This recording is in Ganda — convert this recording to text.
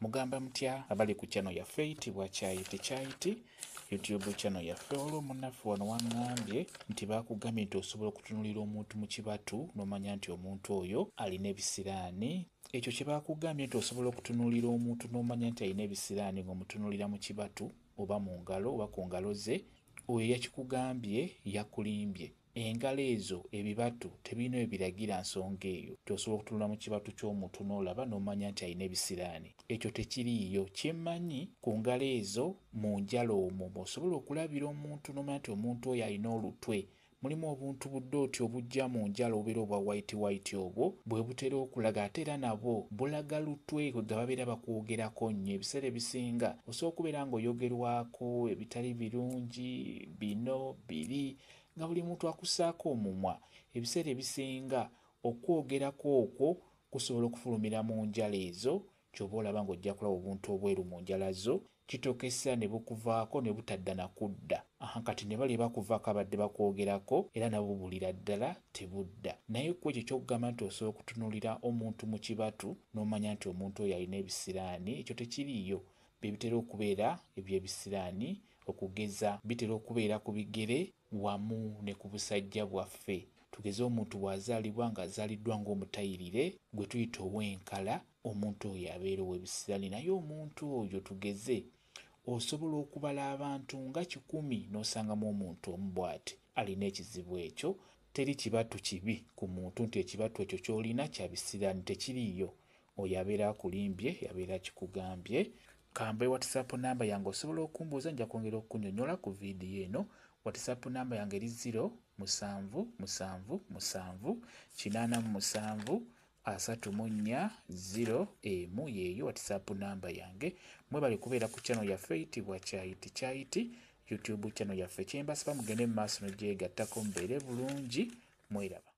Mugamba mutya abali ku channel yaffe eyitibwa Kyayiti YouTube channel yaffe. Olwo munnaffe wano waŋŋambye nti bakugambye nti osobola okutunuulira omuntu mu kibatu n'omanya nti omuntu oyo alina ebisiraani. Ekyo kye bakugambye nti osobola okutunuulira omuntu n'omanya nti alina ebisiraani ng'omutunuulira mu kibatu oba mu ngalo oba ku ngalo ze, oyo yakikugambye yakulimbye. Engalo ezo ebibatu tebirina ebiragira nsonga eyo tosobola okutunula mu kibatu ky'omuntu n'olaba n'omanya nti alina ebisiraani. Ekyo tekiriiyo. Kyemmanyi ku ngalo ezo mu njalo omwo osobola okulabira omuntu n'omanya nti omuntu oyo alina olutwe. Mulimu obuntu buddooti obujja mu njalo obubeera obwa white obwo bwe butera okulaga ate era nabwo bulaga lutwe kwe babeera bakwogerako nnyo. Ebiseera ebisinga osobola okubeera ng'oyogerwako ebitali birungi bino biri nga buli muntu akussaako omumwa. Ebiseera ebisinga okwogerako okwo kusobola okufulumira mu njala ezo, ky'oba olaba ng'ojja kulaba obuntu obweru mu njala zo, kitokesa ne bukuvaako ne butadda na kudda. Kati ne bali bakuvaako abadde bakwogerako era nabo bubulira ddala tebudda. Naye ku ekyo ky'okugamba nti osobola okutunuulira omuntu mu kibatu n'omanya nti omuntu oyo alina ebisiraani, ekyo tekiriiyo. Bye bitera okubeera eby'ebisiraani, okugeza bitera okubeera ku bigere wamu ne ku busajja bwaffe. Tugeze omuntu bw'azaalibwa ng'azaaliddwa ng'omutayirire gwe tuyita ow'enkala, omuntu oyo abeera ow'ebisiraani. Naye omuntu oyo tugeze osobola okubala abantu nga 100 n'osangamu omuntu omu bw'ati alina ekizibu ekyo. Teri kibatu kibi ku muntu nti ekibatu ekyo ky'olina kya bisiraani, tekiriiyo. Oyo abeera akulimbye, yabeera kikugambye. Kambe WhatsApp namba yange osobola okumbuuza, nja kwongera okukunnyonnyola ku viidiyo eno. WhatsApp namba yange eri 0777873401 yeeyo WhatsApp namba yange. Mwebale kubeera ku channel yaffe eyitibwa Kyayiti YouTube channel yaffe. Kyembasaba mugende mu maaso n'ogyegattako mubeere bulungi. Mweraba.